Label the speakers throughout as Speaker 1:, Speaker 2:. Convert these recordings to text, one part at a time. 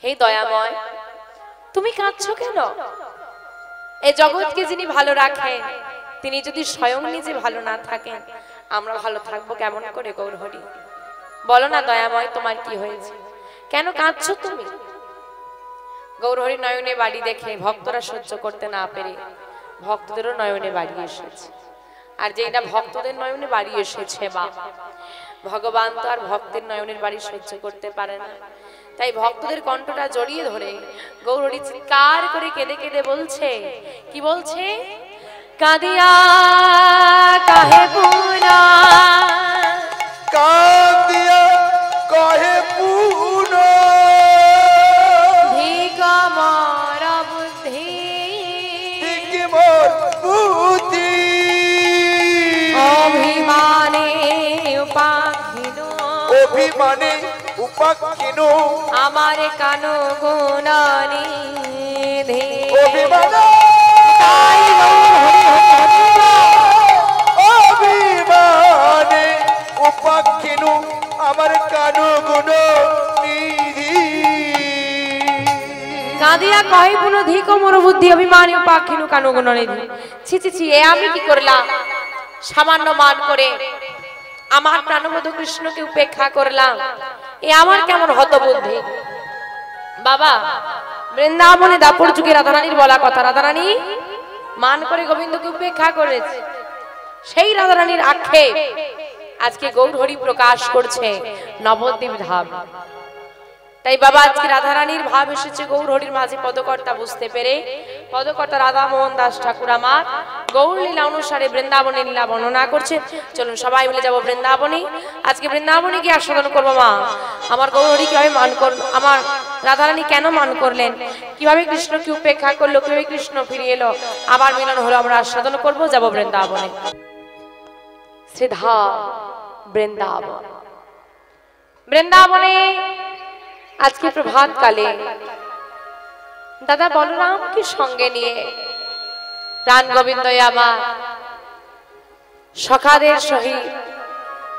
Speaker 1: হে দয়াময়, তুমি কাঁদছো কেন? এই জগৎকে যিনি ভালো রাখেন তিনি যদি স্বয়ং নিজে ভালো না থাকেন আমরা ভালো থাকবো কেমন করে? গৌরহরি, বলো না দয়াময়, তোমার কি হয়েছে? কেন কাঁদছো তুমি? গৌরহরি নয়নে বাড়ি দেখে ভক্তরা সহ্য করতে না পেরে ভক্তদেরও নয়নে বাড়ি এসেছে। আর যেটা ভক্তদের নয়নে বাড়ি এসেছে বা ভগবান তো আর ভক্তের নয়নের বাড়ি সহ্য করতে পারে না। তাই ভক্তদের কণ্ঠটা জড়িয়ে ধরে গৌরহরি চিৎকার করে কেঁদে কেঁদে বলছে, কি বলছে? কাঁদিয়া কাহে পুনা,
Speaker 2: কাঁদিয়া কাহে পুনা,
Speaker 1: ভিক মর বুদ্ধি,
Speaker 2: ভিক মর বুদ্ধি,
Speaker 1: অভিমানে উপাখিনো,
Speaker 2: অভিমানে উপাখিনো,
Speaker 1: আমার কানো গুণানি ধে,
Speaker 2: অভিমানে অভিমানে উপাখিনো, আমার কানো গুণ নিধি।
Speaker 1: কাঁদিয়া কহে পুনঃ ধিক মোর বুদ্ধি, অভিমানী উপাখিনু কানো গুণ নিধি। ছি ছি ছি, এ আমি কি করলাম? সামান্য মান করে আমার প্রাণবধূ কৃষ্ণকে উপেক্ষা করলাম, এ আমার কেমন হতবুদ্ধি? বাবা, বৃন্দাবনে দাপর যুগে রাধারানীর বলা কথা, রাধারানী মান করে গোবিন্দকে উপেক্ষা করেছে। সেই রাধারানীর আক্ষেপ আজকে গৌরহরি প্রকাশ করছে নবদ্বীপ ধাম। তাই বাবা, আজকে রাধারানীর ভাব এসেছে গৌরহরির মাঝে পদকর্তা বুঝতে পেরে পদকর্তা রাধা মোহন দাস ঠাকুর আমার গৌর লীলা অনুসারে বৃন্দাবনে লীলা বর্ণনা করছে। চলুন সবাই মিলে যাবো বৃন্দাবনে। আজকে বৃন্দাবনে গিয়ে আস্বাদন করবো মা আমার গৌরহরি কিভাবে মান করল, আমার রাধারানী কেন মান করলেন, কিভাবে কৃষ্ণকে উপেক্ষা করলো, কিভাবে কৃষ্ণ ফিরে এলো, আবার মিলন হলো, আমরা আস্বাদন করবো, যাবো বৃন্দাবনে। শ্রীধা বৃন্দাবন, বৃন্দাবনে আজকে প্রভাত কালে দাদা বলরামকে সঙ্গে নিয়ে প্রাণ গোবিন্দ আমার সখাদের সহিত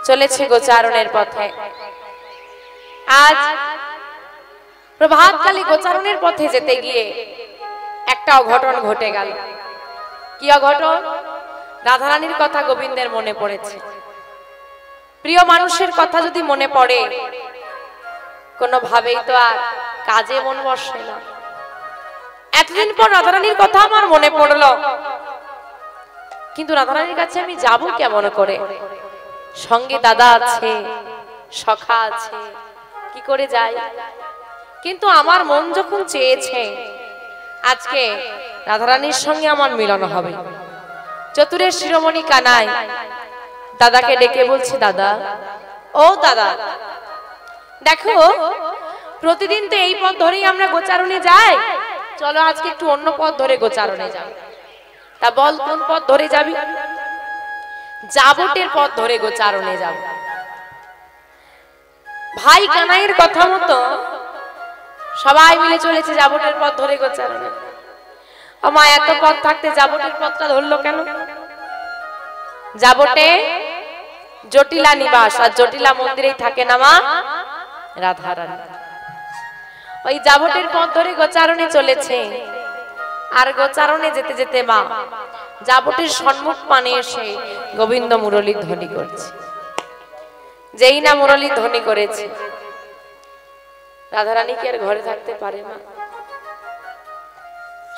Speaker 1: চলেছে গোচারণের পথে। আজ প্রভাত কালে গোচারণের পথে যেতে গিয়ে একটা অঘটন ঘটে গেল। কি অঘটন? রাধারানীর কথা গোবিন্দের মনে পড়েছে। প্রিয় মানুষের কথা যদি মনে পড়ে কোনোভাবেই তো আর কাজে মন বসে না। এতদিন পর রাধারানীর কথা আমার মনে পড়লো, কিন্তু রাধারানীর কাছে আমি যাব কেমন করে? সঙ্গে দাদা আছে, সখা আছে, কি করে যাই? কিন্তু আমার মন যখন চেয়েছে আজকে রাধারানীর সঙ্গে আমার মিলন হবে, চতুরের শিরোমণি কানাই দাদাকে ডেকে বলছে, দাদা, ও দাদা, দেখো প্রতিদিন তো এই পথ ধরেই আমরা গোচারণে যাই, চলো আজকে একটু অন্য পথ ধরে গোচারণে যাই। তা বল কোন পথ ধরে যাবি? জাবটের পথ ধরে গোচারণে যাব। ভাই কানাইয়ের কথা মতো সবাই মিলে চলেছে জাবটের পথ ধরে গোচারণে। মা, এত পথ থাকতে জাবটের পথটা ধরলো কেন? জাবটে জটিলা নিবাস, আর জটিলা মন্দিরেই থাকে না মা রাধারানী। ওই জাবটের পথ ধরে গোচারণে চলেছে। আর গোচারণে যেতে যেতে মা জাবটের সম্মুখ পানে এসে গোবিন্দ মুরলী ধ্বনি করছে। যেই না মুরলী ধ্বনি করেছে, রাধারানী কি আর ঘরে থাকতে পারে না?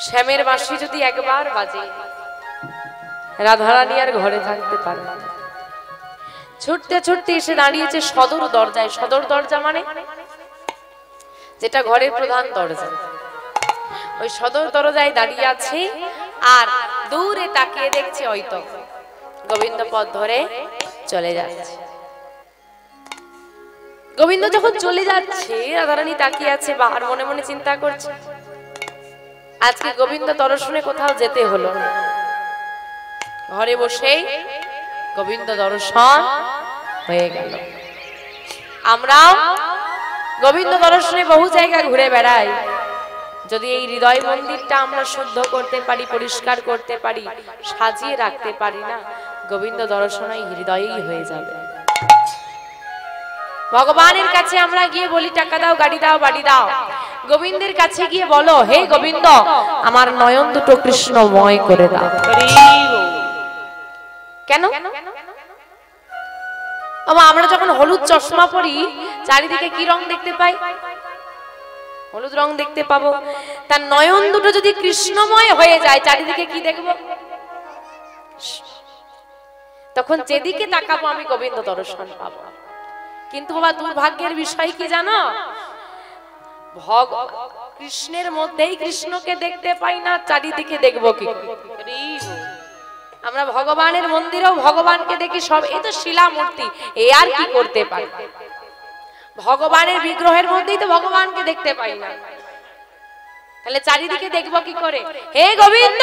Speaker 1: শ্যামের বাঁশি যদি একবার বাজে, রাধারানী আর ঘরে থাকতে পারে না। ছুটতে ছুটতে এসে দাঁড়িয়েছে সদর দরজায়। সদর দরজা মানে যেটা ঘরের প্রধান দরজা, ওই সদর দরজায় দাঁড়িয়ে আছে। আর দূরে তাকিয়ে দেখছে ওই তো গোবিন্দ পথ ধরে চলে যাচ্ছে। গোবিন্দ যখন চলে যাচ্ছে, রাধারানী তাকিয়ে আছে আর মনে মনে চিন্তা করছে, আজকে গোবিন্দ দর্শনে কোথাও যেতে হলো না, ঘরে বসেই গোবিন্দ দর্শন হয়ে গেল। আমরাও গোবিন্দ দর্শনে বহু জায়গা ঘুরে বেড়াই, যদি এই হৃদয় মন্দিরটা আমরা শুদ্ধ করতে পারি, পরিষ্কার করতে পারি, সাজিয়ে রাখতে পারি না, গোবিন্দ দর্শন এই হৃদয়েই হয়ে যাবে। ভগবানের কাছে আমরা গিয়ে বলি টাকা দাও, গাড়ি দাও, বাড়ি দাও। গোবিন্দের কাছে গিয়ে বলো, হে গোবিন্দ আমার নয়ন দুটো কৃষ্ণময় করে দাও। কেন? আমরা যখন হলুদ চশমা পরি চারিদিকে কি রং দেখতে পাই? হলুদ রং দেখতে পাবো। তার নয়ন দুটো যদি কৃষ্ণময় হয়ে যায় চারিদিকে কি দেখবো? তখন যেদিকে তাকাবো আমি গোবিন্দ দর্শন পাবো। কিন্তু বাবা দুর্ভাগ্যের বিষয় কি জানো, কৃষ্ণের মধ্যেই কৃষ্ণকে দেখতে পাই না, চারিদিকে দেখবো কি? আমরা ভগবানের মন্দিরেও ভগবানকে দেখি সব, এই তো শিলা মূর্তি, এ আর কি করতে পারি? ভগবানের বিগ্রহের মধ্যেই তো ভগবানকে দেখতে পাই না, তাহলে চারিদিকে দেখবো কি করে? হে গোবিন্দ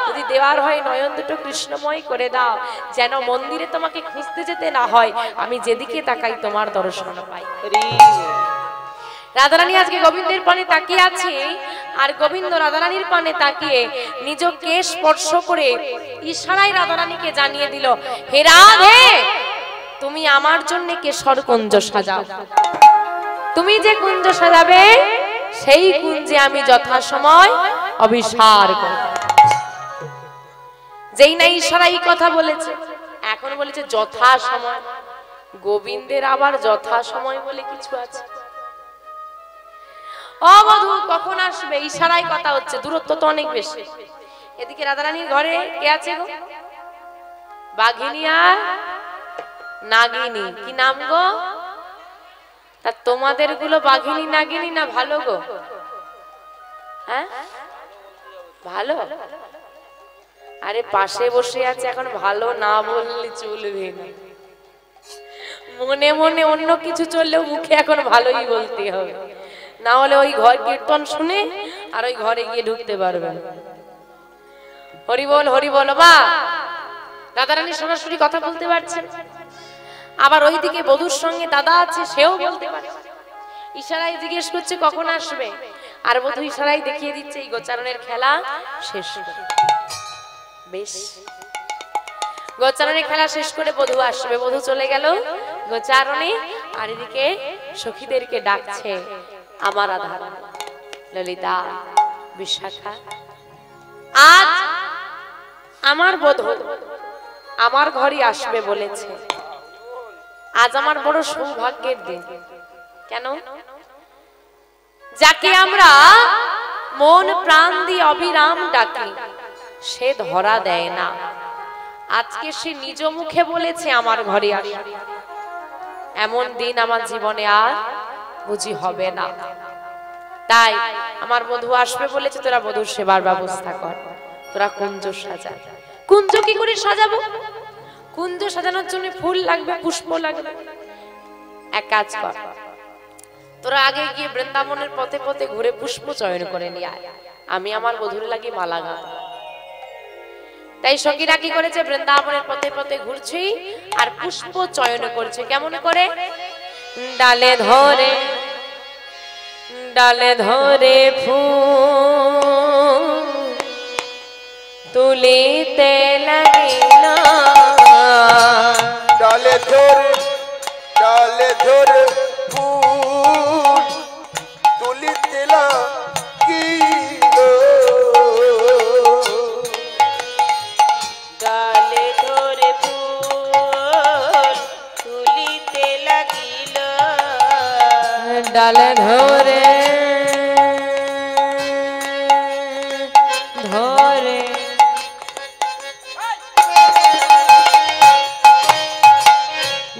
Speaker 1: যদি দেওয়ার হয় নয়ন দুটো কৃষ্ণময় করে দাও, যেন মন্দিরে তোমাকে খুঁজতে যেতে না হয়, আমি যেদিকে তাকাই তোমার দর্শন পাই। রাধারানী আজকে গোবিন্দের পানে তাকিয়ে আছে, আর গোবিন্দ রাধারানীর পানে তাকিয়ে নিজ কেশ স্পর্শ করে ইশারায় রাধারানীকে জানিয়ে দিল, হে রাধে তুমি আমার জন্য কেশর কুঞ্জ সাজাও। তুমি যে কুঞ্জ সাজাবে সেই কুঞ্জে আমি যথাসময় অভিসার করব। যেই না ইশারায় কথা বলেছে, এখন বলেছে যথাসময়। গোবিন্দের আবার যথাসময় বলে কিছু আছে? ও বধূ কখন আসবে? ইশারায় কথা হচ্ছে, দূরত্ব তো অনেক বেশি। এদিকে রাধারানীর ঘরে কে আছে গো? বাঘিনী আর নাগিনী। কি নাম গো? তা তোমাদের গুলো বাঘিনী নাগিনী না ভালো গো? হ্যাঁ ভালো? আরে পাশে বসে আছে, এখন ভালো না বললে চলবে না। মনে মনে অন্য কিছু চললেও মুখে এখন ভালোই বলতে হবে, না হলে ওই ঘর কীর্তন শুনে আর ওই ঘরে গিয়ে ঢুকতে পারবে। হরি বল হরি বল। বা রাধারানী সরাসরি কথা বলতে পারছেন, আবার ওইদিকে বধূর সঙ্গে দাদা আছে, সেও বলতে পারে। ইশারায় জিজ্ঞেস করছে কখন আসবে, আর বধূ ইশারায় দেখিয়ে দিচ্ছে এই গোচারণের খেলা শেষ করে। বেশ, গোচারণের খেলা শেষ করে বধূ আসবে। বধূ চলে গেল গোচারণে, আর এদিকে সখীদেরকে ডাকছে আমার রাধারানী, ললিতা, বিশাখা, আজ আমার বধূ আমার ঘরে আসবে বলেছে। আজ আমার বড় সৌভাগ্যের দিন। কেন? যাকে আমরা মন প্রাণ দিয়ে অবিরাম ডাকি সে ধরা দেয় না, আজকে সে নিজ মুখে বলেছে আমার ঘরে আসবে। এমন দিন আমার জীবনে আর বুঝি হবে না। তাই আমার বধূ আসবে বলেছে, তোরা বধূর সেবার ব্যবস্থা কর, তোরা কুঞ্জ সাজা। কুঞ্জ কি করে সাজাবো? কুঞ্জ সাজানোর জন্য ফুল লাগবে, পুষ্প লাগবে। এক কাজ কর, তোরা আগে গিয়ে বৃন্দাবনের পথে পথে ঘুরে পুষ্প চয়ন করে নিয়ে আয়, আমি আমার বধূর লাগি মালা গাঁথব। তাই সখীরা কি করেছে? বৃন্দাবনের পথে পথে ঘুরছি আর পুষ্প চয়ন করছে। কেমন করে? ডালে ধরে ডালে ধরে ফুল তুলিতে লাগিল,
Speaker 2: ডালে ধরে ফুল তুলিতে লাগিল,
Speaker 3: ডালে ধরে ফুল তুলিতে লাগিল,
Speaker 1: ডালে ধরে ধরে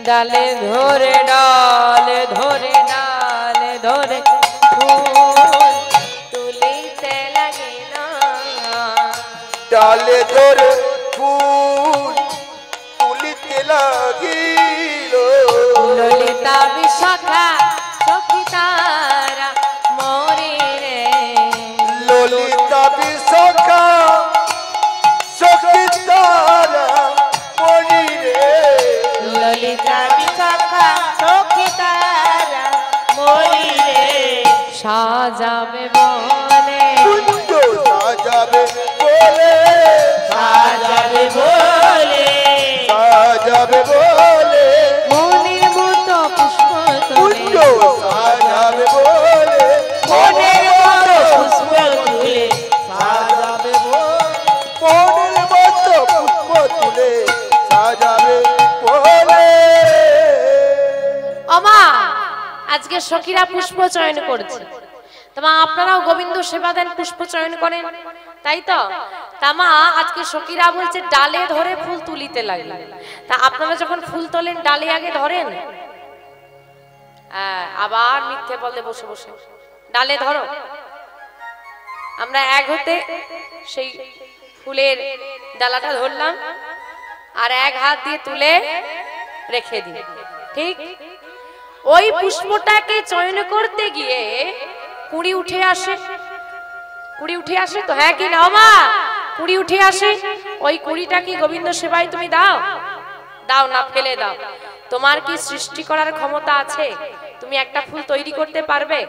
Speaker 1: ডালে ধরে ডালে ধরে ডালে ধরে ফুল তুলিতে লাগিল,
Speaker 2: ডালে ধরে ফুল তুলিতে লাগিল,
Speaker 1: ললিতা বিশাখা সখী তারা মরে রে,
Speaker 2: ললিতা বিশাখা সখী তারা মরি রে,
Speaker 1: ললিতা
Speaker 3: বিশাখা সখী তারা মরি রে,
Speaker 1: সাজাবে বলে
Speaker 2: কুঞ্জ সাজাবে বলে,
Speaker 3: সাজাবে বলে,
Speaker 2: সাজাবে বলে,
Speaker 1: মনের মতো পুষ্প আজকে সখীরা পুষ্প চয়ন করছে, তোমা আপনারাও গোবিন্দ সেবা দেন, পুষ্প চয়ন করেন, তাই তো? তামা আজকে সখীরা বলছে ডালে ধরে ফুল তুলিতে লাগলো। তা আপনারা যখন ফুল তোলেন ডালে আগে ধরেন? আবার মিথ্যে বলে বসে বসে ডালে ধরো। আমরা এক হতে সেই ফুলের ডালাটা ধরলাম আর এক হাত দিয়ে তুলে রেখে দিই, ঠিক? ওই পুষ্পটাকে চয়ন করতে গিয়ে কুড়ি উঠে আসে, কুড়ি উঠে আসে তো, হ্যাঁ কি না মা? কুড়ি উঠে আসে, ওই কুড়িটা কি গোবিন্দ সেবায় তুমি দাও? দাও না, ফেলে দাও। তোমার কি সৃষ্টি করার ক্ষমতা আছে? তুমি একটা ফুল তৈরি করতে পারবে?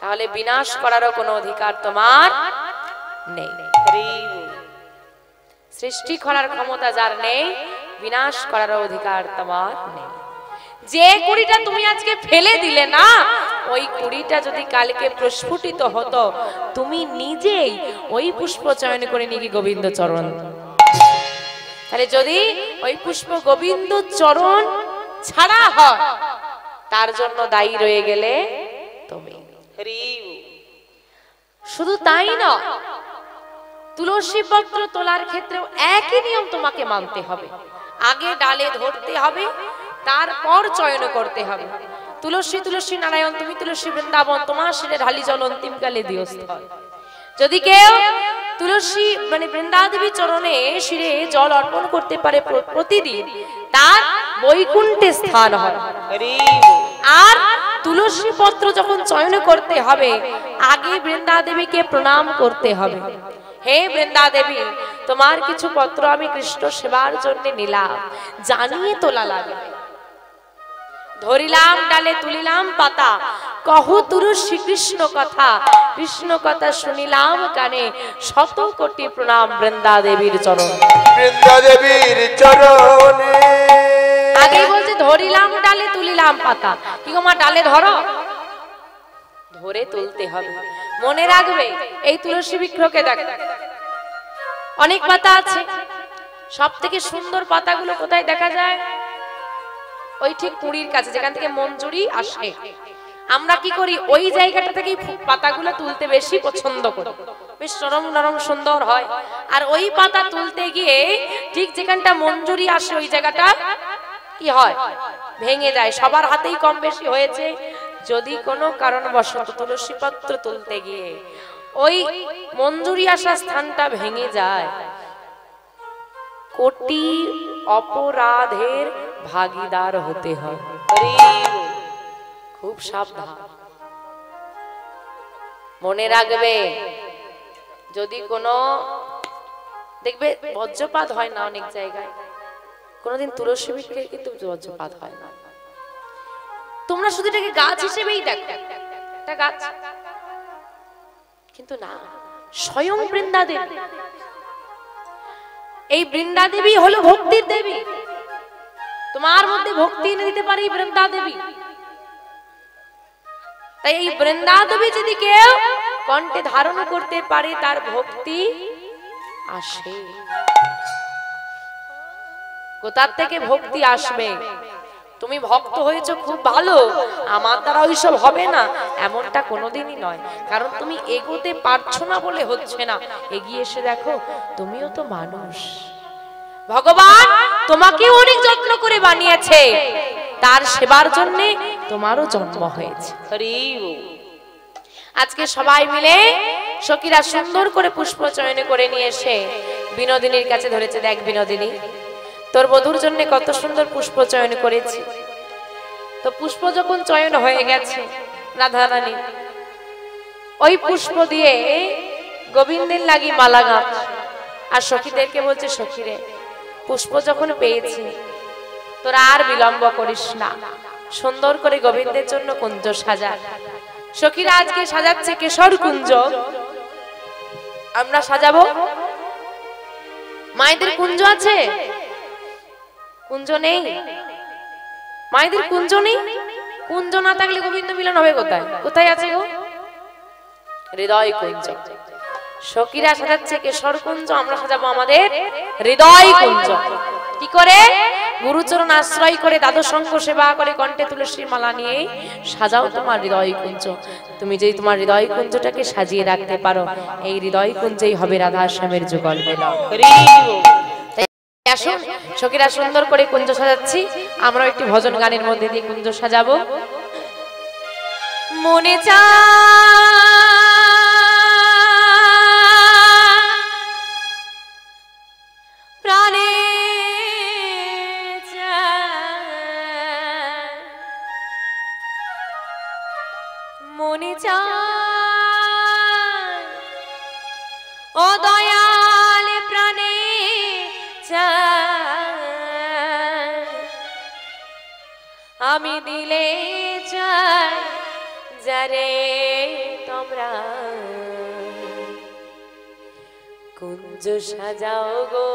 Speaker 1: তাহলে বিনাশ করারও কোনো অধিকার তোমার নেই। সৃষ্টি করার ক্ষমতা যার নেই, বিনাশ করার অধিকার তোমার নেই। যে কুড়িটা তুমি আজকে ফেলে দিলে না, ওই কুড়িটা যদি কালকে প্রস্ফুটিত হতো, তুমি নিজেই ওই পুষ্প চয়ন করে নিয়ে গোবিন্দ চরণ। তাহলে যদি ওই পুষ্প গোবিন্দ চরণ ছাড়া হয়, তার জন্য দায়ী রয়ে গেলে তুমি। শুধু তাই না, তুলসী পত্র তোলার ক্ষেত্রেও একই নিয়ম তোমাকে মানতে হবে। আগে ডালে ধরতে হবে, তারপর চয়ন করতে হবে। তুলসী তুলসী নারায়ণ, তুমি তুলসী বৃন্দাবন, তোমার শিরে ঢালি জল অন্তিমকালে দিও স্থল। যদি কেউ তুলসী মানে বৃন্দাদেবী চরণে শিরে জল অর্পণ করতে পারে প্রতিদিন, তার বৈকুণ্ঠে স্থান হয়। আর তুলসী পত্র যখন চয়ন করতে হবে, আগে বৃন্দাদেবীকে প্রণাম করতে হবে। হে বৃন্দাদেবী, তোমার কিছু পত্র আমি কৃষ্ণ সেবার জন্য নিলাম, জানিয়ে তোলা লাগবে। ধরিলাম ডালে, তুলিলাম পাতা, কহ তুরু শ্রীকৃষ্ণ কথা, কৃষ্ণ কথা শুনিলাম কানে, শত কোটি প্রণাম বৃন্দাদেবীর চরণ।
Speaker 2: বৃন্দাদেবীর চরণে
Speaker 1: আগে বলছে ধরিলাম ডালে, তুলিলাম পাতা। কি গো মা, ডালে ধরো, ধরে তুলতে হবে। মনে রাখবে, এই তুলসী বৃক্ষকে দেখ, অনেক পাতা আছে, সব থেকে সুন্দর পাতাগুলো কোথায় দেখা যায়? ওই ঠিক কুড়ির কাছে, যেখান থেকে মঞ্জুরি আসে। আমরা কি করি, ওই জায়গাটা থেকে পাতাগুলো তুলতে বেশি পছন্দ করি, বেশ নরম নরম সুন্দর হয়। আর ওই পাতা তুলতে গিয়ে ঠিক যেখানটা মঞ্জুরি আসে, ওই জায়গাটা কি হয়, ভেঙে যায়। সবার হাতেই কম বেশি হয়েছে। যদি কোনো কারণবশত তুলসী পত্র তুলতে গিয়ে ওই মঞ্জুরি আসা স্থানটা ভেঙে যায়, কোটি অপরাধের ভাগীদার হতে হয়। খুব সাবধান, মনে রাখবে। যদি কোনো দেখবে বজ্রপাত হয় না অনেক জায়গায়, কোনোদিন তুলসী বৃক্ষের কিন্তু বজ্রপাত হয় না। তোমরা শুধু এটাকে গাছ হিসেবেই দেখো, একটা গাছ, কিন্তু না, স্বয়ং বৃন্দাদেবী। এই বৃন্দাদেবী হলো ভক্তির দেবী। তোমার মধ্যে ভক্তি এনে দিতে পারে বৃন্দাদেবী। তাই এই বৃন্দাদেবী যদি কেউ কণ্ঠে ধারণ করতে পারে, তার ভক্তি আসে। কোথার থেকে ভক্তি আসবে? তুমি ভক্ত হয়েছো খুব ভালো, আমার দ্বারা ওইসব হবে না, এমনটা কোনোদিনই নয়। কারণ তুমি এগোতে পারছো না বলে হচ্ছে না। এগিয়ে এসে দেখো, তুমিও তো মানুষ। ভগবান তোমাকে অনেক যত্ন করে বানিয়েছে, তার সেবার জন্য তোমারও জন্ম হয়েছে। আজকে সবাই মিলে সখীরা সুন্দর করে পুষ্প চয়ন করে নিয়ে এসে বিনোদিনীর কাছে ধরেছে। দেখ বিনোদিনী, তোর বধূর জন্য কত সুন্দর পুষ্প চয়ন করেছি। তো পুষ্প যখন চয়ন হয়ে গেছে, রাধারানী ওই পুষ্প দিয়ে গোবিন্দের লাগি মালা গাঁথ। আর সখীদেরকে বলছে, সখীরে পুষ্প যখন পেয়েছি, তোরা আর বিলম্ব করিস না, সুন্দর করে গোবিন্দের জন্য কুঞ্জ সাজা। সখীরা আজকে সাজাচ্ছে কেশর কুঞ্জ, আমরা সাজাবো। মায়েদের কুঞ্জ আছে? কুঞ্জ নেই, মায়েদের কুঞ্জ নেই। কুঞ্জ না থাকলে গোবিন্দ মিলন হবে কোথায়? কোথায় আছে গো? হৃদয় কুঞ্জ। সখীরা সাজাচ্ছে কেশর কুঞ্জ, আমরা সাজাবো আমাদের হৃদয় কুঞ্জ। কি করে? গুরুচরণ আশ্রয় করে, দাদু সঙ্গ সেবা করে, কণ্ঠে তুলসীর মালা নিয়ে সাজাও তোমার হৃদয় কুঞ্জ। তুমি যদি তোমার হৃদয় কুঞ্জটাকে সাজিয়ে রাখতে পারো, এই হৃদয় কুঞ্জেই হবে রাধা শ্যামের যুগল মিলন। আসুন সখীরা, সুন্দর করে কুঞ্জ সাজাচ্ছি, আমরা একটি ভজন গানের মধ্যে দিয়ে কুঞ্জ সাজাবো। মনে প্রাণে মনে চায় ও দয়াল প্রাণে চায়, আমি দিলে চাই যারে তোমরা কুঞ্জ সাজাও গো,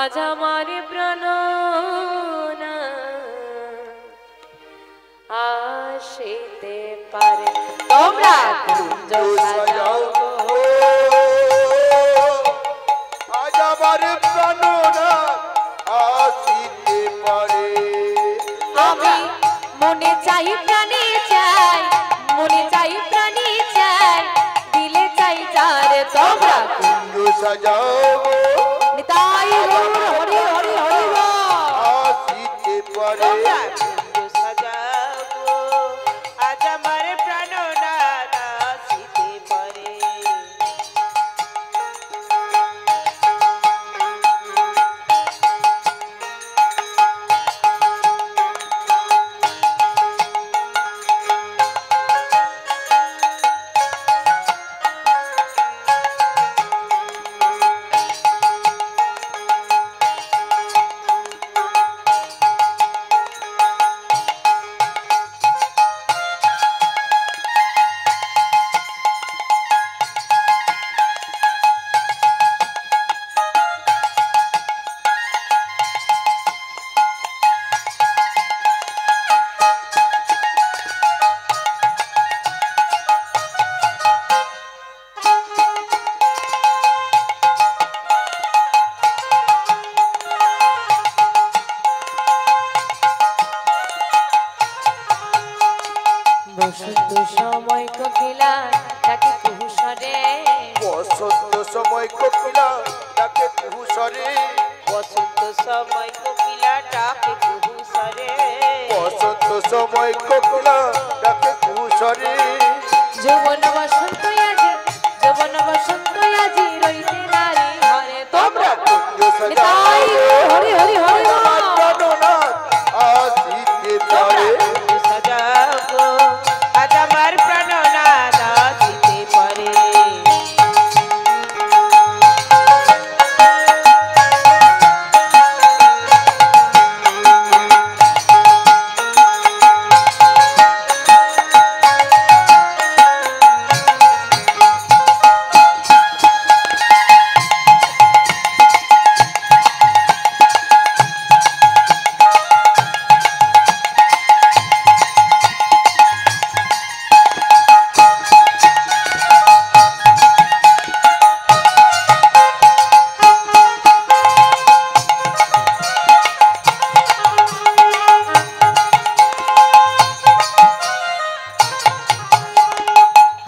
Speaker 1: আজ আমার প্রাণ আসিতে পারে, তোমরা কুঞ্জ সাজাও গো,
Speaker 2: আজ আমার প্রাণ আসিতে পারে।
Speaker 1: আমি মনে চাই প্রাণে চাই, মনে চাই প্রাণে চাই, দিলে চাই যারে তোমরা
Speaker 2: কুঞ্জ সাজাও গো,
Speaker 1: নিতাই গৌর হরি হরি হরি বল।
Speaker 2: আসিতে পারে।
Speaker 1: বসন্ত সময় কোকিলা ডাকে কুহু স্বরে,
Speaker 2: বসন্ত সময় কোকিলা ডাকে কুহু স্বরে,
Speaker 3: বসন্ত সময় কোকিলা ডাকে কুহু স্বরে,
Speaker 2: বসন্ত সময় কোকিলা ডাকে কুহু স্বরে।
Speaker 1: যৌবন বসন্ত আজি, যৌবন বসন্ত আজি, রইতে নারী ঘরে তোমরা
Speaker 2: কুঞ্জ
Speaker 1: নিতাই
Speaker 2: সাজাও
Speaker 1: হরি হরি হরি বল।
Speaker 2: আসিতে পারে।
Speaker 3: সাজাও গো, আজ আমার প্রাণনাথ আসিতে পারে।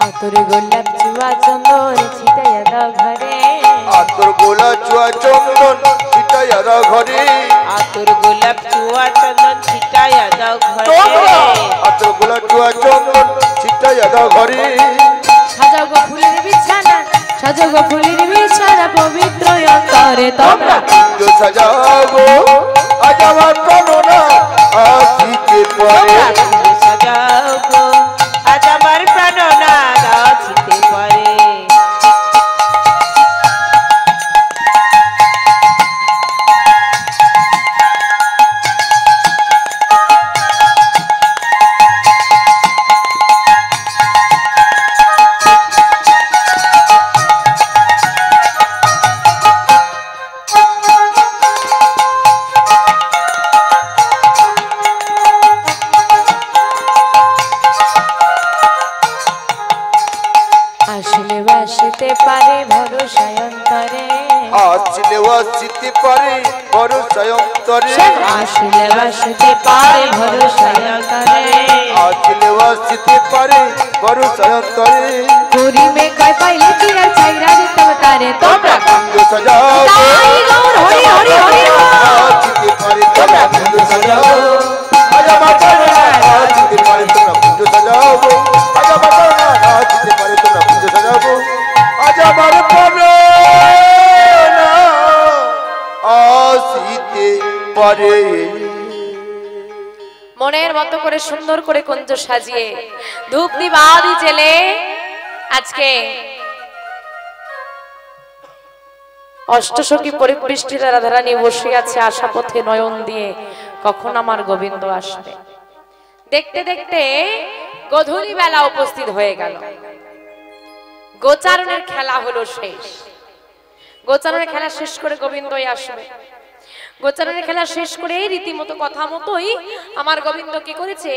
Speaker 1: আতর গোলাপ চুয়া চন্দন ছিটাইয়া দাও ঘরে,
Speaker 2: আতর গোলা চুয়া চন্দন ছিটাইয়া দাও ঘরে,
Speaker 3: আতর গোলাপ চুয়া চন্দন ছিটাইয়া দাও ঘরে,
Speaker 2: আতর গোলা চুয়া চন্দন ছিটাইয়া দাও ঘরে।
Speaker 1: সাজাও গো ফুলের বিছানা, সাজাও গো ফুলের বিছানা, পবিত্র অন্তরে তোমরা
Speaker 2: কুঞ্জ সাজাও গো, আজ আমার প্রাণনাথ আসিতে পারে।
Speaker 3: কুঞ্জ সাজাও গো, আজ আমার প্রাণনাথ আসিতে পারে।
Speaker 1: আসতে পারে ভরসায় অন্তরে
Speaker 2: আসলে আসতে পারে ভরসায় অন্তরে
Speaker 1: আসলে আসতে পারে ভরসায় অন্তরে
Speaker 2: আসলে আসতে পারে ভরসায় অন্তরে
Speaker 1: পুরি মে কয় পাইলে কি আর ছাইরা দিতে তারে তোমরা
Speaker 2: কুঞ্জ সাজাও
Speaker 1: তাই গৌর হরি হরি হরি
Speaker 2: আসতে পারে তোমরা কুঞ্জ সাজাও আজ আমার প্রাণনা আসতে পারে তোমরা কুঞ্জ সাজাও আজ আমার প্রাণনা আসতে পারে তোমরা কুঞ্জ সাজাও আজ আমার প্রাণনা আসতে পারে।
Speaker 1: মনের মতো করে সুন্দর করে কুঞ্জ সাজিয়ে ধূপ দিবাদি জেলে আজকে অষ্টসখী পরিবৃষ্টিতে রাধারানী বসে আছে আশা পথে নয়ন দিয়ে কখন আমার গোবিন্দ আসবে। দেখতে দেখতে গধূলি বেলা উপস্থিত হয়ে গেল। গোচারণের খেলা হলো শেষ। গোচারণের খেলা শেষ করে গোবিন্দই আসবে। গোচারণের খেলা শেষ করে রীতিমতো কথা মতোই আমার গোবিন্দ কি করেছে,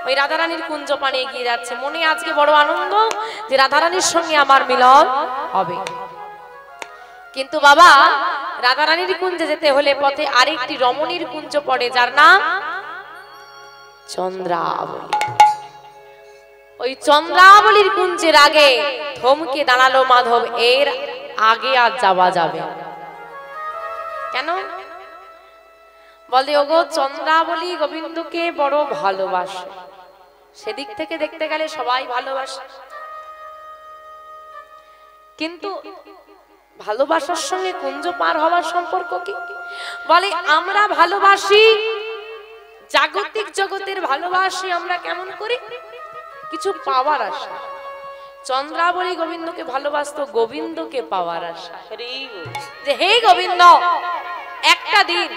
Speaker 1: ওই রাধারানীর কুঞ্জ পানে এগিয়ে যাচ্ছে। মনে আজকে বড় আনন্দ যে রাধারানীর সঙ্গে আমার মিলন হবে। কিন্তু বাবা, রাধারানীর কুঞ্জে যেতে হলে পথে আরেকটি রমণীর কুঞ্জ পড়ে, যার নাম চন্দ্রাবলী। ওই চন্দ্রাবলীর কুঞ্জের আগে থমকে দাঁড়ালো মাধব, এর আগে আর যাওয়া যাবে কেন? বলে ওগো, চন্দ্রাবলী গোবিন্দকে বড় ভালোবাসে। সেদিক থেকে দেখতে গেলে সবাই ভালোবাসে, কিন্তু ভালোবাসার সঙ্গে কুঞ্জ পার হওয়ার সম্পর্ক কি? বলে আমরা ভালোবাসি, জাগতিক জগতের ভালোবাসি আমরা কেমন করি? কিছু পাওয়ার আশা। চন্দ্রাবলী গোবিন্দকে ভালোবাসতো গোবিন্দকে পাওয়ার আশা, যে হে গোবিন্দ, একটা দিন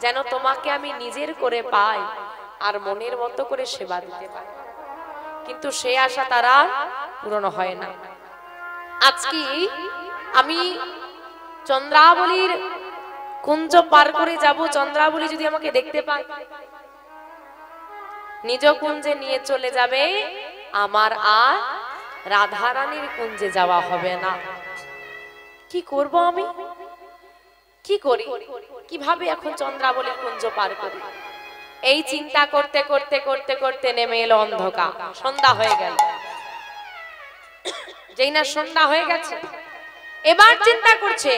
Speaker 1: যেন তোমাকে আমি নিজের করে পাই আর মনের মতো করে সেবা দিতে পারি। কিন্তু সে আশা তারা পূরণ হয় না। আজকে আমি চন্দ্রাবলীর কুঞ্জ পার করে যাব, চন্দ্রাবলী যদি আমাকে দেখতে পায় নিজ কুঞ্জে নিয়ে চলে যাবে, আমার আর রাধারানীর কুঞ্জে যাওয়া হবে না। কি করব আমি? কি করি? কিভাবে এখন চন্দ্রাবলীর কুঞ্জ পার করি? এই চিন্তা করতে করতে করতে করতে নেমে এলো অন্ধকার। সন্ধ্যা হয়ে গেল। যেই না সন্ধ্যা হয়ে গেছে, এবার চিন্তা করছে,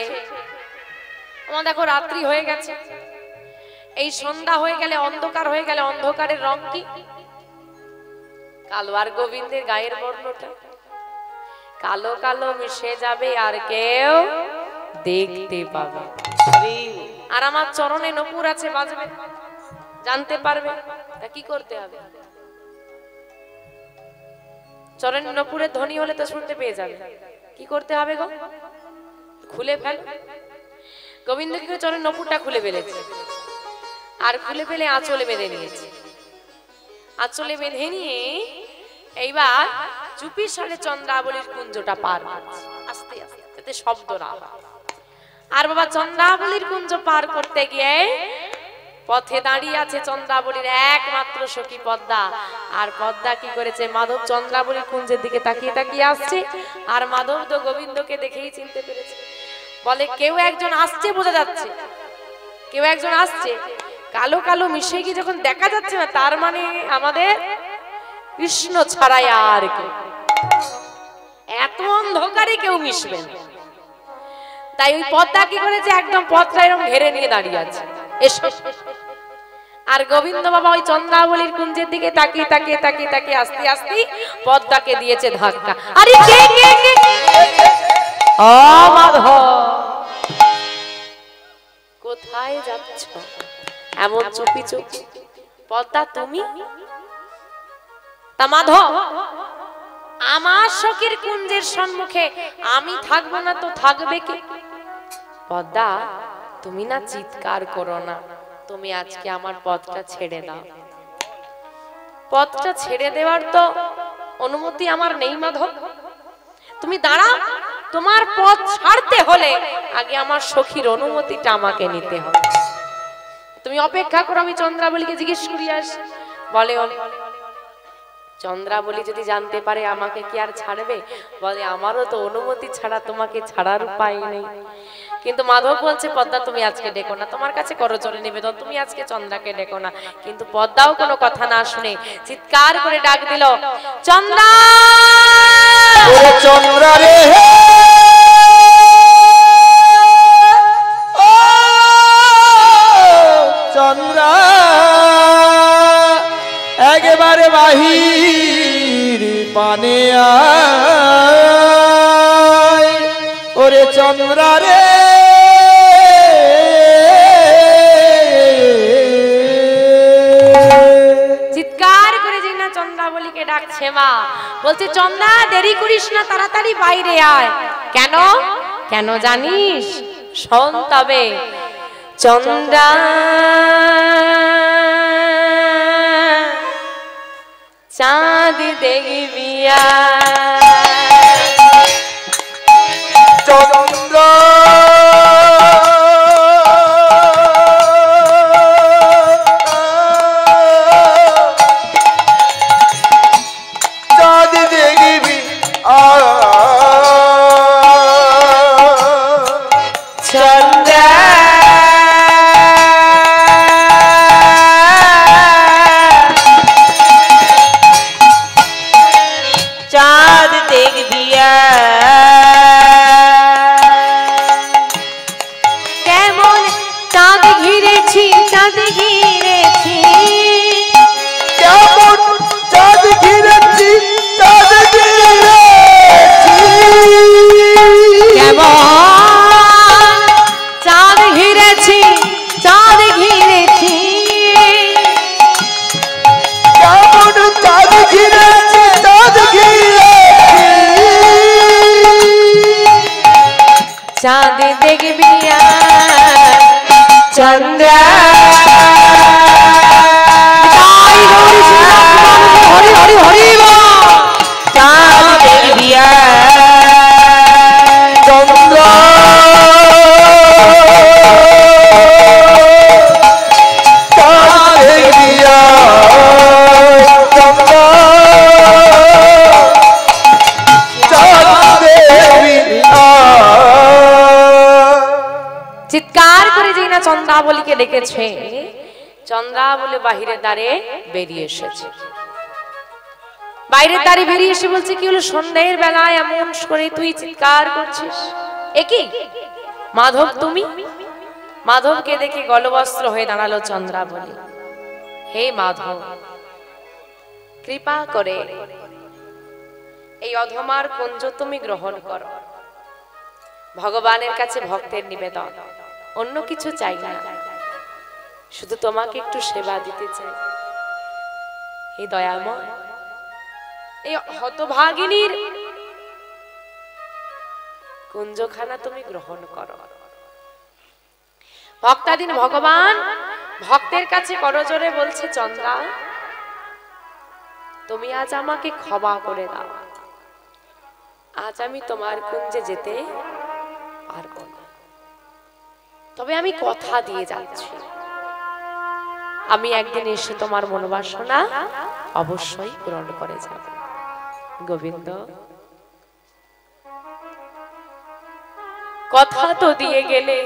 Speaker 1: আমার দেখো রাত্রি হয়ে গেছে, এই সন্ধ্যা হয়ে গেলে, অন্ধকার হয়ে গেলে, অন্ধকারের রং কি? কালো। আর গোবিন্দের গায়ের বর্ণটা কালো কালো মিশে যাবে, আর কেউ দেখতে পাবে। আর আমার চরণে নপুর আছে, বাজবে, জানতে পারবে। তা কি করতে হবে? চরণে নপুরের ধ্বনি হলে তো শুনতে পেয়ে যাবে। কি করতে হবে গো? খুলে ফেল। গোবিন্দ কি করে চরণের নপুরটা খুলে ফেলেছে, আর খুলে ফেলে আঁচলে বেঁধে নিয়েছে। আঁচলে বেঁধে নিয়ে এইবার চুপি সারে চন্দ্রাবলীর কুঞ্জটা পার করছে, আস্তে আস্তে, যাতে শব্দ না হয়। আর বাবা, চন্দ্রাবলীর কুঞ্জ পার করতে গিয়ে পথে দাঁড়িয়ে আছে চন্দ্রাবলীর একমাত্র সখী পদ্মা। আর পদ্মা কি করেছে? মাধব চন্দ্রাবলীর কুঞ্জের দিকে তাকিয়ে তাকিয়ে আসছে, আর মাধব তো গোবিন্দকে দেখেই চিনতে পেরেছে। বলে কেউ একজন আসছে, বোঝা যাচ্ছে কেউ একজন আসছে। কালো কালো মিশে গিয়ে যখন দেখা যাচ্ছে না, তার মানে আমাদের কৃষ্ণ ছাড়াই আর কেউ, এত অন্ধকারে কেউ মিশবে না। তাই ওই পদ্মা কি করেছে? একদম পথটা এরকম ঘেরে নিয়ে দাঁড়িয়ে আছে, এসো। আর গোবিন্দ বাবা ওই চন্দ্রাবলীর কুঞ্জের দিকে তাকিয়ে তাকিয়ে তাকিয়ে তাকিয়ে আস্তে আস্তে পদ্মাকে দিয়েছে ধাক্কা। আরে কে কে কে? ও মাধব, কোথায় যাচ্ছ এমন চুপি চুপি? পদ্মা তুমি? তা মাধব, আমার সখীর কুঞ্জের সম্মুখে আমি থাকবো না তো থাকবে কে? পদ্মা, তুমি না চিৎকার করো না, তুমি আজকে আমার পথটা ছেড়ে দাও। পথটা ছেড়ে দেওয়ার তো অনুমতি আমার নেই মাধব। তুমি দাঁড়াও, তোমার পথ ছাড়তে হলে আগে আমার সখীর অনুমতিটা আমাকে নিতে হবে। তুমি অপেক্ষা করো, আমি চন্দ্রাবলীকে জিজ্ঞেস করি আসি। বলে চন্দ্রাবলী যদি জানতে পারে আমাকে কি আর ছাড়বে? বলে আমারও তো অনুমতি ছাড়া তোমাকে ছাড়ার উপায় নেই। কিন্তু মাধব বলছে পদ্মা তুমি আজকে ডেকো না, তোমার কাছে করজোড়ে নিবেদন, তুমি আজকে চন্দ্রাকে ডেকো না। কিন্তু পদ্মাও কোনো কথা না শুনে চিৎকার করে ডাক দিল, চন্দ্রা
Speaker 2: ওরে চন্দ্রা রে ও চন্দ্রা একেবারে বাহির পানে আয় ওরে চন্দ্রা রে
Speaker 1: চিৎকার করে যে না চন্দ্রাবলীকে ডাকছে মা, বলছে চন্দ্রা দেরি করিস না, তাড়াতাড়ি বাইরে আয়। কেন কেন জানিস? শোন তবে। চন্দ্রা চাঁদ দেখবি
Speaker 2: চন্দ্র চাঁদ দেখবি
Speaker 1: চন্দ্রা
Speaker 3: চাঁদ দেখবি
Speaker 1: কেমন চাঁদ ঘিরেছি, চাঁদ ঘিরেছি,
Speaker 2: কেমন চাঁদ ঘিরেছি চাঁদ ঘিরেছি
Speaker 1: কেমন চাঁদ ঘিরেছি, চাঁদ ঘিরেছি,
Speaker 2: কেমন চাঁদ ঘিরেছি চাঁদ ঘিরেছি
Speaker 1: চাঁদ দেখবি চন্দ্রা হরি হরি হরি
Speaker 3: চাঁদ দেখবি
Speaker 2: চন্দ্র চাঁদ দেখবি চন্দ্র চাঁদ দেখবি
Speaker 1: চিৎকার করে যেই না চন্দ্রাবলীকে ডেকেছে, চন্দ্রাবলী বাহিরের দ্বারে বেরিয়ে এসেছে। বাইরের দ্বারে বেরিয়ে এসে বলছে কি হলো, সন্ধ্যের বেলায় এমন করে তুই চিৎকার করছিস? একই মাধব তুমি? মাধবকে দেখে গলবস্ত্র হয়ে দাঁড়ালো চন্দ্রাবলী। হে মাধব, কৃপা করে এই অধমার কুঞ্জ তুমি গ্রহণ করো। ভগবানের কাছে ভক্তের নিবেদন, অন্য কিছু চাই না, শুধু তোমাকে একটু সেবা দিতে চাই। এই দয়াময়, এই হতভাগিনীর কুঞ্জখানা তুমি গ্রহণ করো। ভক্তাধীন ভগবান ভক্তের কাছে করজোড়ে বলছে, চন্দ্রা তুমি আজ আমাকে ক্ষমা করে দাও, আজ আমি তোমার কুঞ্জে যেতে পারবো না। তবে আমি কথা দিয়ে যাচ্ছি, আমি একদিন এসে তোমার মনোবাসনা অবশ্যই পূরণ করে যাব। গোবিন্দ, কথা তো দিয়ে গেলে,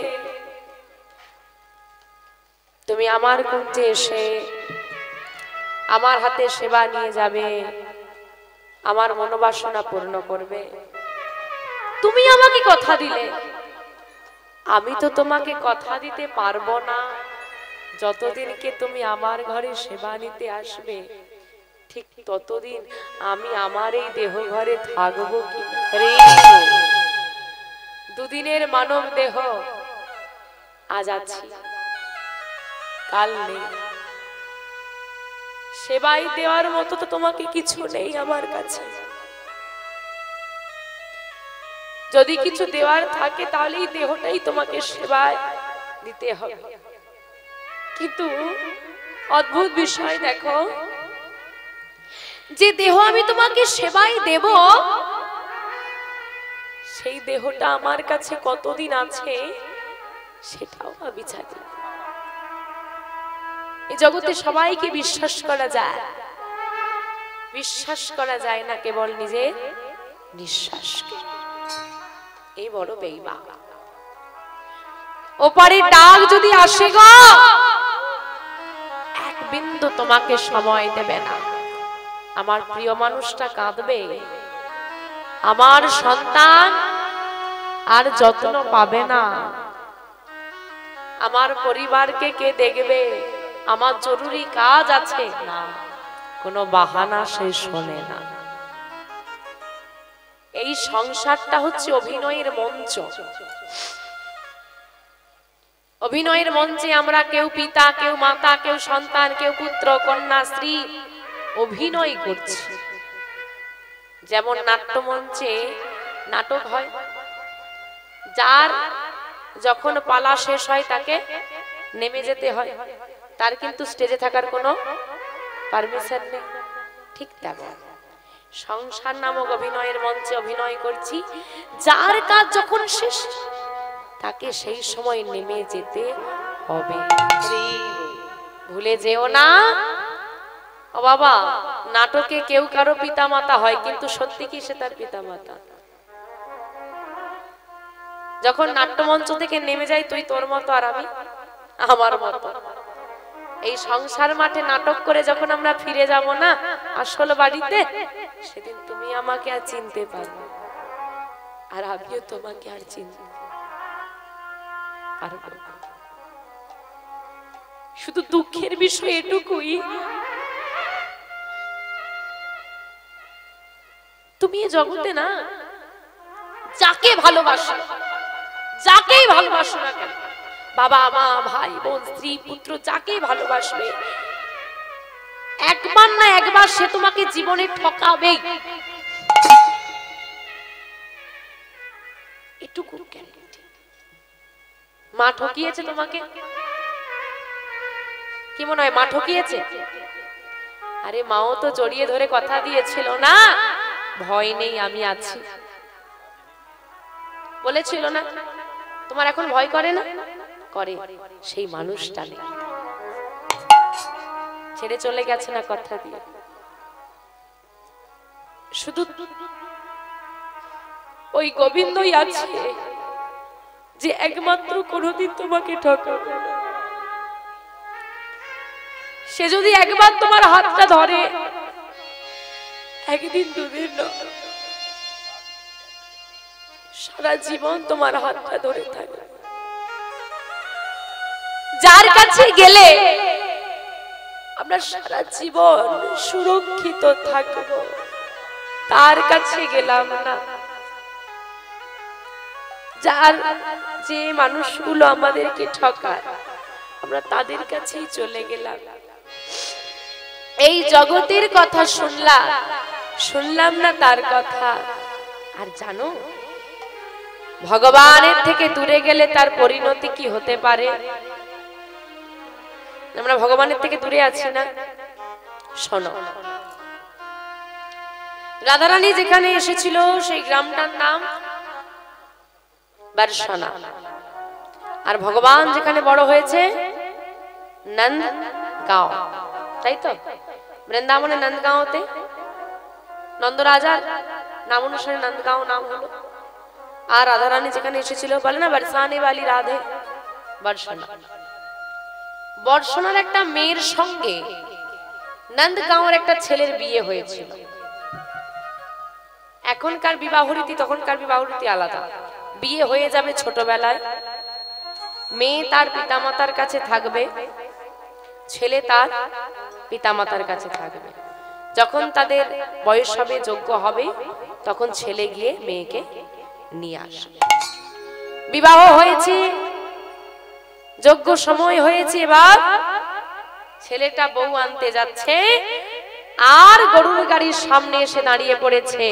Speaker 1: তুমি আমার কুঞ্জে এসে আমার হাতে সেবা নিয়ে যাবে, আমার মনোবাসনা পূর্ণ করবে। তুমি আমাকে কথা দিলে, আমি তো তোমাকে কথা দিতে পারবো না যতদিনকে তুমি আমার ঘরে সেবা নিতে আসবে, ঠিক ততদিন আমি আমার এই দেহ ঘরে থাকবো কি? দুদিনের মানব দেহ, আজ আছি কাল নেই। সেবাই দেওয়ার মতো তো তোমাকে কিছু নেই আমার কাছে। যদি কিছু দেওয়ার থাকে তাহলে এই দেহটাই তোমাকে সেবায় দিতে হবে। কিন্তু অদ্ভুত বিষয় দেখো, যে দেহ আমি তোমাকে সেবাই দেব, সেই দেহটা আমার কাছে কতদিন আছে সেটাও আমি জানি। এই জগতে সবাইকে বিশ্বাস করা যায়, বিশ্বাস করা যায় না কেবল নিজের নিঃশ্বাসকে। এই বড় বেঈমান। ওপারে ডাক যদি আসে গো, এক বিন্দু তোমাকে সময় দেবে না। আমার প্রিয় মানুষটা কাঁদবে, আমার সন্তান আর যত্ন পাবে না, আমার পরিবারকে কে দেখবে, আমার জরুরি কাজ আছে না, কোনো বাহানা সে শোনে না। এই সংসারটা হচ্ছে অভিনয়ের মঞ্চ। অভিনয়ের মঞ্চে আমরা কেউ পিতা, কেউ মাতা, কেউ সন্তান, কেউ পুত্র, কন্যা, স্ত্রী অভিনয় করছি। যেমন নাট্যমঞ্চে নাটক হয়, যার যখন পালা শেষ হয় তাকে নেমে যেতে হয়, তার কিন্তু স্টেজে থাকার কোনো পারমিশন নেই। ঠিক তেমন সংসার নামক অভিনয়ের মঞ্চে অভিনয় করছি, যার কাজ যখন শেষ তাকে সেই সময় নেমে যেতে হবে। ভুলে যেও না ও বাবা, নাটকে কেউ কারো পিতা মাতা হয়, কিন্তু সত্যি কি সে তার পিতা মাতা? যখন নাট্যমঞ্চ থেকে নেমে যাই, তুই তোর মতো আর আমি আমার মতো। এই সংসার মাঠে নাটক করে যখন আমরা ফিরে যাব না আসল বাড়িতে, সেদিন তুমি আমাকে আর চিনতে পারবে, আর আমিও তোমাকে আর চিনতে পারবো। শুধু দুঃখের বিষয় এটুকুই, তুমি এই জগতে না যাকে ভালোবাসো, যাকেই ভালোবাসো না কেন, বাবা মা ভাই বোন স্ত্রী পুত্র যাকেই ভালোবাসবে, একবার না একবার সে তোমাকে জীবনে ঠকাবেই। এটুকু গ্যারান্টি। মা ঠকিয়েছে তোমাকে? কি মনে হয় মা ঠকিয়েছে? আরে মাও তো জড়িয়ে ধরে কথা দিয়েছিল না, ভয় নেই আমি আছি, বলেছিল না? তোমার এখন ভয় করে না? করে। সেই মানুষটা নেই, ছেড়ে চলে গেছে না কথা দিয়ে। শুধু ওই গোবিন্দই আছে যে একমাত্র কোনোদিন তোমাকে ঠকাবে না। সে যদি একবার তোমার হাতটা ধরে, একদিন দুদিন নয়, সারা জীবন তোমার হাতটা ধরে থাকবে। যার কাছে গেলে আমরা সারা জীবন সুরক্ষিত থাকব, তার কাছে গেলাম না। যার যে মানুষগুলো আমাদেরকে ঠকায়, আমরা তাদের কাছেই চলে গেলাম। এই জগতের কথা শুনলাম না তার কথা। আর জানো, ভগবানের থেকে দূরে গেলে তার পরিণতি কি হতে পারে? আমরা ভগবানের থেকে দূরে আছি না। শোনো, রাধারানী যেখানে এসেছিল সেই গ্রামটার নাম বর্ষনা, আর ভগবান যেখানে বড় হয়েছে নন্দগাঁও, তাই তো? বৃন্দাবনে নন্দগাঁওতে নন্দ রাজার নাম অনুসারে নন্দগাঁও নাম হলো। আর রাধারানী যেখানে এসেছিল, বলে না বরসানে वाली রাধে, বর্ষনা। বর্ষনার একটা মেয়ের সঙ্গে নন্দগাঁওয়ের একটা ছেলের বিয়ে হয়েছিল। এখনকার বিবাহ রীতি তখনকার বিবাহ রীতি আলাদা। বিয়ে হয়ে যাবে ছোটবেলায়, মেয়ে তার পিতামাতার কাছে থাকবে, ছেলে তার পিতামাতার কাছে থাকবে। যখন তাদের বয়স হবে, যোগ্য হবে, তখন ছেলে গিয়ে মেয়েকে নিয়ে আসবে। বিবাহ হয়েছে, যোগ্য সময় হয়েছে, এবার ছেলেটা বউ আনতে যাচ্ছে, আর গরুর গাড়ির সামনে এসে দাঁড়িয়ে পড়েছে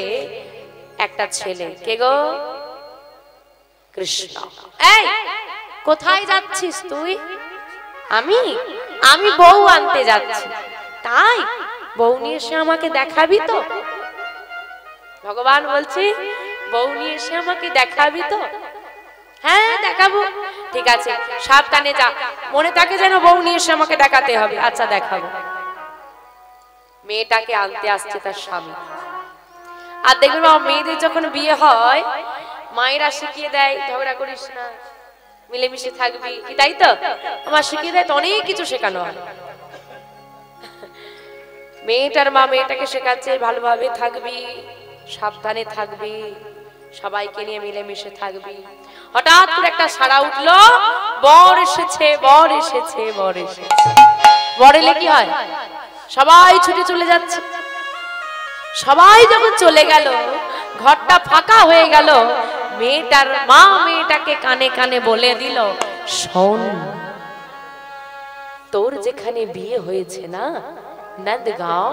Speaker 1: একটা ছেলে। কে গো? কৃষ্ণ। এই কোথায় যাচ্ছিস তুই? আমি বউ আনতে যাচ্ছি। তাই? বউ নিয়ে এসে আমাকে দেখাবি তো? ভগবান বলছে, বউ নিয়ে এসে আমাকে দেখাবি তো? হ্যাঁ দেখাবো। ঠিক আছে, সাবধানে যা, মনে থাকে যেন বউ নিয়ে এসে আমাকে দেখাতে হবে। আচ্ছা দেখাবো। মেয়েটাকে আনতে আসছে তার স্বামী। আর দেখবেন মেয়েদের যখন বিয়ে হয় মায়েরা শিখিয়ে দেয় ঝগড়া করিস না, মিলেমিশে থাকবি, কি তাই তো? আমার শিখিয়ে দেয়, তো অনেক কিছু শেখানো হয়। মেয়েটার মা মেয়েটাকে শেখাচ্ছে ভালোভাবে থাকবি, সাবধানে থাকবি, সবাইকে নিয়ে মিলেমিশে থাকবি। হঠাৎ করে একটা সাড়া উঠলো, বর এসেছে, বর এসেছে, বর এসেছে। বর এলে কি হয়? সবাই ছুটে চলে যাচ্ছে। সবাই যখন চলে গেল, ঘরটা ফাঁকা হয়ে গেল। মেয়েটার মা মেয়েটাকে কানে কানে বলে দিল, শোন, তোর যেখানে বিয়ে হয়েছে না নন্দগাঁও,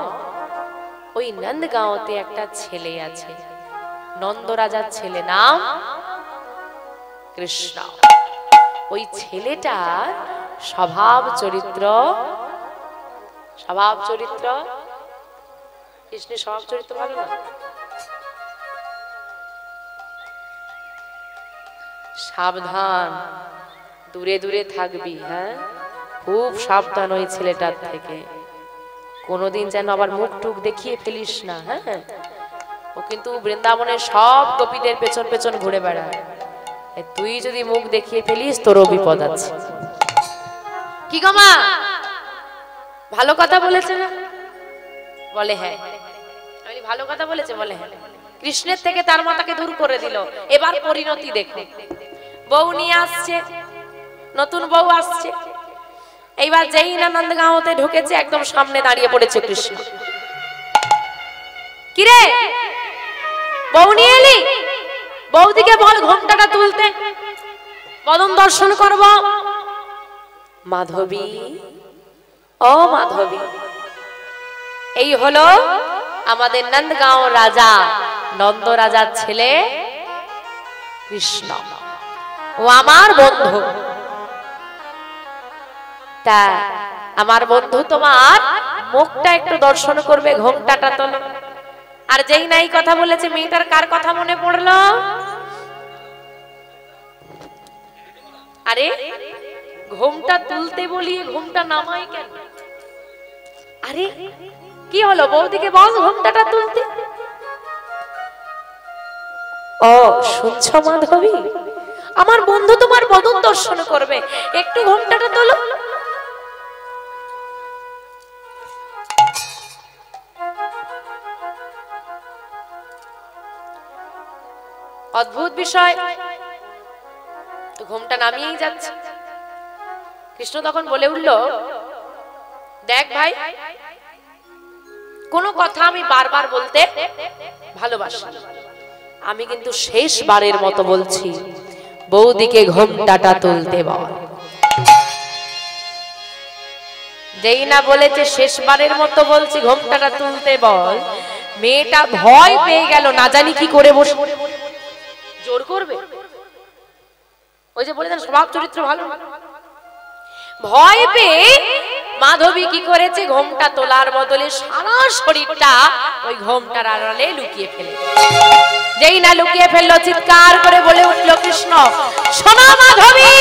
Speaker 1: ওই নন্দগাঁওতে একটা ছেলে আছে, নন্দ রাজার ছেলে, নাম কৃষ্ণ। ওই ছেলেটার স্বভাব চরিত্র, কৃষ্ণের স্বভাব চরিত্র ভালো না? সাবধান, দূরে দূরে থাকবি। হ্যাঁ, খুব সাবধান ওই ছেলেটার থেকে। কোনোদিন যেন আবার মুখ টুক দেখিয়ে ফেলিস না। হ্যাঁ, ও কিন্তু বৃন্দাবনের সব গোপীদের পেছন পেছন ঘুরে বেড়ায়। তুই যদি মুখ দেখিয়ে ফেলিস তোরও বিপদ আছে। কি গো মা, ভালো কথা বলেছে না? বলে হ্যাঁ। আমি ভালো কথা বলেছে? বলে হ্যাঁ। কৃষ্ণের থেকে তার মাতাকে দূর করে দিল। এবার পরিণতি দেখো, বউ নিয়ে আসছে, নতুন বউ আসছে। এইবার যেই না নন্দগাঁওতে ঢুকেছে, একদম সামনে দাঁড়িয়ে পড়েছে কৃষ্ণ। কিরে, বউ নিয়ে এলি? বৌদিকে বল ঘোমটাটা তুলতে, বদন দর্শন করব। মাধবী, ও মাধবী, এই হলো আমাদের নন্দগাঁও রাজা, নন্দ রাজার ছেলে কৃষ্ণ। ও আমার বন্ধু। তা আমার বন্ধু তোমার মুখটা একটু দর্শন করবে, ঘোমটাটা তোলো। আর যেই নাই কথা বলেছে, মেয়েটার কার কথা মনে পড়লো? আরে ঘোমটা তুলতে বলি, ঘোমটা নামাই কেন? আরে কি হলো? বৌদিকে বল ঘোমটাটা তুলতে। ও শুনছ মাধবী, আমার বন্ধু তোমার বদন দর্শন করবে, একটু ঘোমটাটা তোলো। অদ্ভুত বিষয়, তো ঘোমটা নামিয়েই যাচ্ছে। কৃষ্ণ তখন বলে উঠল, দেখ ভাই, কোনো কথা আমি বারবার বলতে ভালোবাসি, আমি কিন্তু শেষবারের মতো বলছি, বৌদিকে ঘোমটাটা তুলতে বল। যেই না বলেছে শেষবারের মতো বলছি ঘোমটাটা তুলতে বল, মেয়েটা ভয় পেয়ে গেল, না জানি কি করে বসে জোর করবে। ওই যে বলে দেন স্বভাব চরিত্র ভালো। ভয় পেয়ে মাধবী কি করেছে, ঘোমটা তোলার বদলে সারা শরীরটা ওই ঘোমটার আড়ালে লুকিয়ে ফেলে। যেই না লুকিয়ে ফেললো, চিৎকার করে বলে উঠলো কৃষ্ণ, শোনো মাধবী,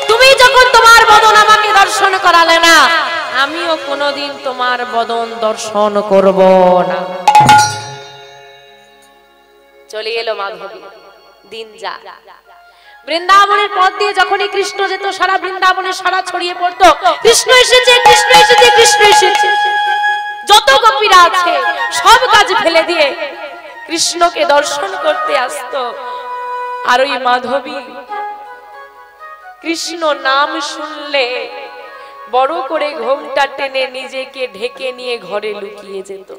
Speaker 1: তুমি যখন তোমার বদন আমাকে দর্শন করালে না, আমিও কোনোদিন তোমার বদন দর্শন করব না। চলে এলো মাধবী। দিন যা, বৃন্দাবনের পথ দিয়ে যখনই কৃষ্ণ যেত, সারা বৃন্দাবনে সারা ছড়িয়ে পড়তো, কৃষ্ণ এসেছে, কৃষ্ণ এসেছে, কৃষ্ণ এসেছে। যত গোপীরা আছে সব কাজ ফেলে দিয়ে কৃষ্ণকে দর্শন করতে আসতো। আর ওই মাধবী কৃষ্ণ নাম শুনলে বড় করে ঘোমটা টেনে নিজেকে ঢেকে নিয়ে ঘরে লুকিয়ে যেত।